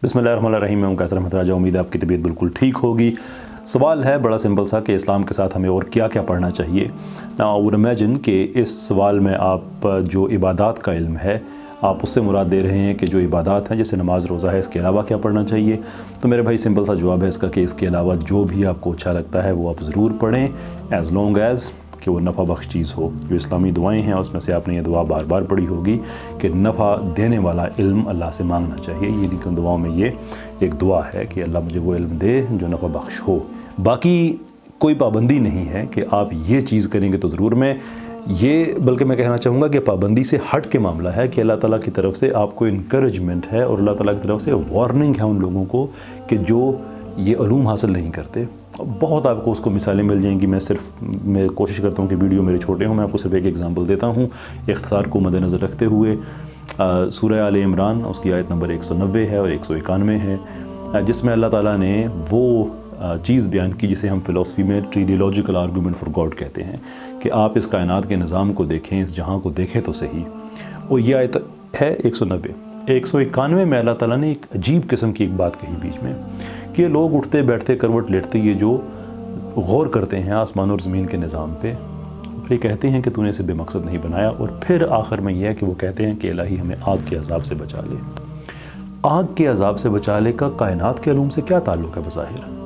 बिस्मिल्लाहिर्रहमानिर्रहीम। मैं कैसर अहमद राजा। उम्मीद है आपकी तबीयत बिल्कुल ठीक होगी। सवाल है बड़ा सिंपल सा कि इस्लाम के साथ हमें और क्या क्या पढ़ना चाहिए। ना वुड इमेजिन कि इस सवाल में आप जो इबादत का इल्म है आप उससे मुराद दे रहे हैं कि जो इबादत हैं जैसे नमाज रोज़ा है, इसके अलावा क्या पढ़ना चाहिए। तो मेरे भाई सिंपल सा जवाब है इसका कि इसके अलावा जो भी आपको अच्छा लगता है वो आप ज़रूर पढ़ें, एज़ लॉन्ग एज़ कि वो नफ़ा बख्श चीज़ हो। जो इस्लामी दुआएं हैं उसमें से आपने ये दुआ बार बार पढ़ी होगी कि नफ़ा देने वाला इल्म अल्लाह से मांगना चाहिए। ये इन दुआओं में ये एक दुआ है कि अल्लाह मुझे वो इल्म दे जो नफ़ा बख्श हो। बाकी कोई पाबंदी नहीं है कि आप ये चीज़ करेंगे तो ज़रूर। बल्कि मैं कहना चाहूँगा कि पाबंदी से हट के मामला है कि अल्लाह ताला की तरफ से आपको इनकरेजमेंट है और अल्लाह ताला की तरफ से वार्निंग है उन लोगों को कि जो ये उलूम हासिल नहीं करते। बहुत आपको उसको मिसालें मिल जाएंगी। मैं कोशिश करता हूँ कि वीडियो मेरे छोटे हों, मैं आपको सिर्फ एक एग्जांपल देता हूँ इख्तिसार को मद्देनज़र रखते हुए। सूरह आले इमरान उसकी आयत नंबर 190 है और 191 है, जिसमें अल्लाह ताला ने वो चीज़ बयान की जिसे हम फ़िलासफ़ी में टेलियोलॉजिकल आर्गूमेंट फॉर गॉड कहते हैं कि आप इस कायनात के निज़ाम को देखें, इस जहाँ को देखें तो सही। और ये आयत है 190। 191 में अल्लाह ताला ने एक अजीब किस्म की एक बात कही बीच में कि लोग उठते बैठते करवट लेटते ये जो गौर करते हैं आसमान और ज़मीन के निज़ाम पे, फिर कहते हैं कि तूने इसे बेमकसद नहीं बनाया। और फिर आखिर में यह है कि वो कहते हैं कि इलाही हमें आग के अज़ाब से बचा ले। आग के अज़ाब से बचा ले का कायनात के अलूम से क्या ताल्लुक़ है बज़ाहिर।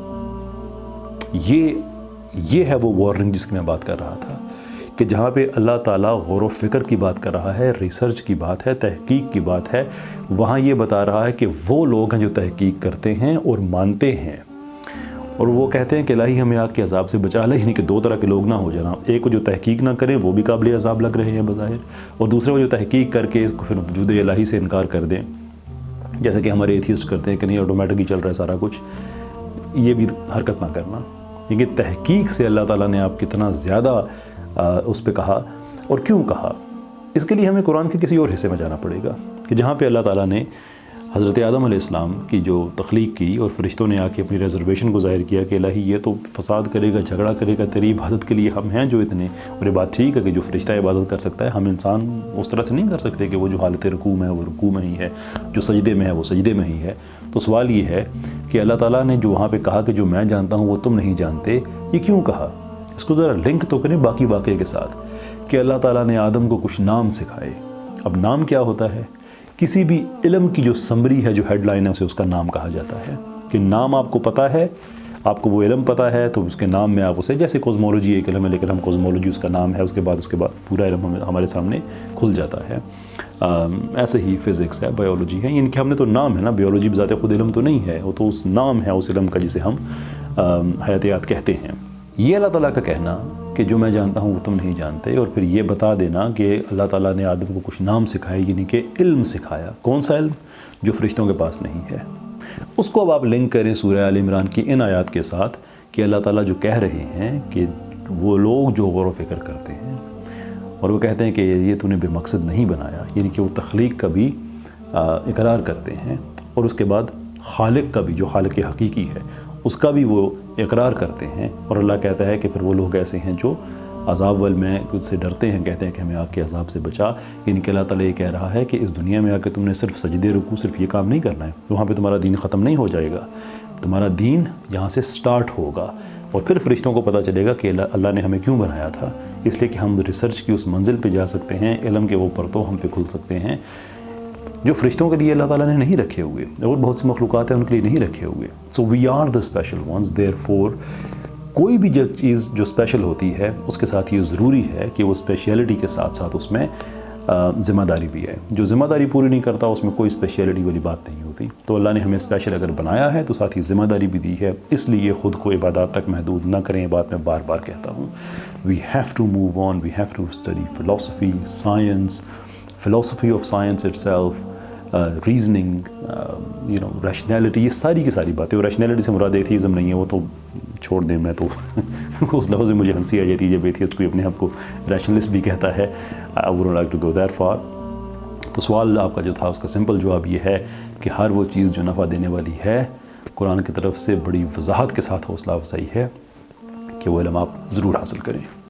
ये है वो वार्निंग जिसकी मैं बात कर रहा था कि जहाँ पे अल्लाह ताला गौर व फ़िक्र की बात कर रहा है, रिसर्च की बात है, तहकीक की बात है, वहाँ ये बता रहा है कि वो लोग हैं जो तहकीक करते हैं और मानते हैं और वो कहते हैं कि इलाही हमें आग के अज़ाब से बचा ले। यानी कि दो तरह के लोग ना हो जाना, एक जो तहकीक ना करें वो भी काबिल अज़ाब लग रहे हैं बज़ाहिर, और दूसरे वो जो तहकीक करके इसको फिर वजूद इलाही से इनकार कर दें, जैसे कि हमारे एथियस्ट करते हैं कि नहीं ऑटोमेटिक ही चल रहा है सारा कुछ। ये भी हरकत ना करना। ये तहकीक से अल्लाह ताला ने आप कितना ज़्यादा उस पर कहा और क्यों कहा, इसके लिए हमें कुरान के किसी और हिस्से में जाना पड़ेगा कि जहाँ पे अल्लाह ताला ने हज़रत आदम अलैहिस्सलाम की जो तख्लीक की और फरिश्तों ने आके अपनी रिजर्वेशन को ज़ाहिर किया कि इलाही ये तो फसाद करेगा, झगड़ा करेगा, तेरी इबादत के लिए हम हैं जो इतने। और ये बात ठीक है कि जो फरिश्ता इबादत कर सकता है, हम इंसान उस तरह से नहीं कर सकते कि वो जो हालत रुकू में है वो रुकू में ही है, जो सजदे में है वो सजदे में ही है। तो सवाल ये है कि अल्लाह ताला ने जो वहाँ पर कहा कि जो मैं जानता हूँ वो तुम नहीं जानते, ये क्यों कहा। इसको ज़रा लिंक तो करें बाकी वाक़े के साथ कि अल्लाह ताला ने आदम को कुछ नाम सिखाए। अब नाम क्या होता है, किसी भी इल्म की जो समरी है, जो हेडलाइन है, उसे उसका नाम कहा जाता है। कि नाम आपको पता है, आपको वो इल्म पता है तो उसके नाम में आप उसे, जैसे कॉस्मोलॉजी एक इल्म है लेकिन हम कॉस्मोलॉजी उसका नाम है, उसके बाद पूरा इल्म हमारे सामने खुल जाता है। ऐसे ही फ़िज़िक्स है, बायोलॉजी है, इनके हमने तो नाम है ना, बायोलॉजी बज़ाते खुद इल्म तो नहीं है, वो तो उस नाम है उस इल्म का जिसे हम हयातियात कहते हैं। ये अल्लाह ताला का कहना कि जो मैं जानता हूँ वो तुम नहीं जानते, और फिर ये बता देना कि अल्लाह ताला ने आदम को कुछ नाम सिखाए, यानी कि इल्म सिखाया। कौन सा इल्म, जो फरिश्तों के पास नहीं है। उसको अब आप लिंक करें सूरह आल इमरान की इन आयत के साथ कि अल्लाह ताला जो कह रहे हैं कि वो लोग जो गौर व फ़िक्र करते हैं और वो कहते हैं कि ये तूने बेमकसद नहीं बनाया, यानी कि वो तख्लीक का भी इकरार करते हैं और उसके बाद खालिक का भी, जो खालिक हकीकी है, उसका भी वो इकरार करते हैं। और अल्लाह कहता है कि फिर वो लोग ऐसे हैं जो अज़ाब वल में उससे डरते हैं, कहते हैं कि हमें आग के अज़ाब से बचा। यानी कि अल्लाह ताला ये कह रहा है कि इस दुनिया में आके तुमने सिर्फ सजदे रुकू सिर्फ ये काम नहीं करना है, वहाँ पे तुम्हारा दीन ख़त्म नहीं हो जाएगा, तुम्हारा दीन यहाँ से स्टार्ट होगा। और फिर फरिश्तों को पता चलेगा कि अल्लाह ने हमें क्यों बनाया था, इसलिए कि हम रिसर्च की उस मंजिल पर जा सकते हैं, इल्म के वो परतों हम पे खुल सकते हैं जो फरिश्तों के लिए अल्लाह ताला ने नहीं रखे हुए, और बहुत सी मखलूक़ात हैं उनके लिए नहीं रखे हुए। So we are the special ones. Therefore कोई भी जो चीज़ जो स्पेशल होती है उसके साथ ये ज़रूरी है कि वो स्पेशलिटी के साथ साथ उसमें ज़िम्मेदारी भी है। जो ज़िम्मेदारी पूरी नहीं करता उसमें कोई स्पेशलिटी वाली बात नहीं होती। तो अल्लाह ने हमें स्पेशल अगर बनाया है तो साथ ही ज़िम्मेदारी भी दी है, इसलिए ख़ुद को इबादत तक महदूद ना करें। ये बात मैं बार बार कहता हूँ। We have to move on, we have to study philosophy, science, philosophy of science itself, reasoning, rationality, ये सारी की सारी बातें। और रैशनैलिटी से मुराद एथिज़म नहीं है, वो तो छोड़ दें, मैं तो उस लफ्ज़ में मुझे हंसी आ जाती है जब एथियस्ट कोई अपने आप को रैशनलिस्ट भी कहता है। I would like to go that far. तो सवाल आपका जो था उसका सिंपल जवाब ये है कि हर वो चीज़ जो नफ़ा देने वाली है कुरान की तरफ से बड़ी वजाहत के साथ हौसला अफजाई है कि वो इल्म आप ज़रूर हासिल करें।